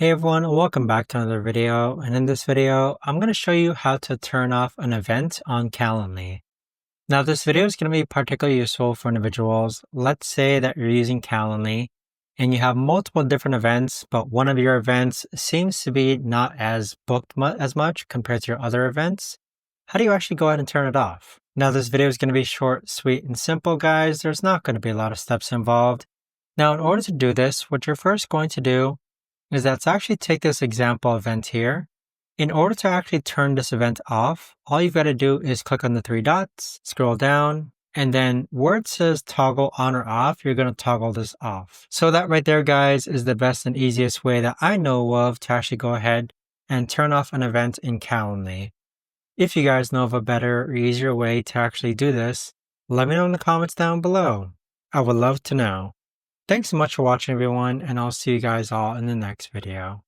Hey everyone, welcome back to another video. And in this video, I'm going to show you how to turn off an event on Calendly. Now this video is going to be particularly useful for individuals. Let's say that you're using Calendly and you have multiple different events, but one of your events seems to be not as booked as much compared to your other events. How do you actually go ahead and turn it off? Now this video is going to be short, sweet, and simple, guys. There's not going to be a lot of steps involved. Now in order to do this, what you're first going to do is that to actually take this example event here. In order to actually turn this event off, all you've got to do is click on the three dots, scroll down, and then where it says toggle on or off, you're going to toggle this off. So that right there, guys, is the best and easiest way that I know of to actually go ahead and turn off an event in Calendly. If you guys know of a better or easier way to actually do this, let me know in the comments down below. I would love to know. Thanks so much for watching, everyone, and I'll see you guys all in the next video.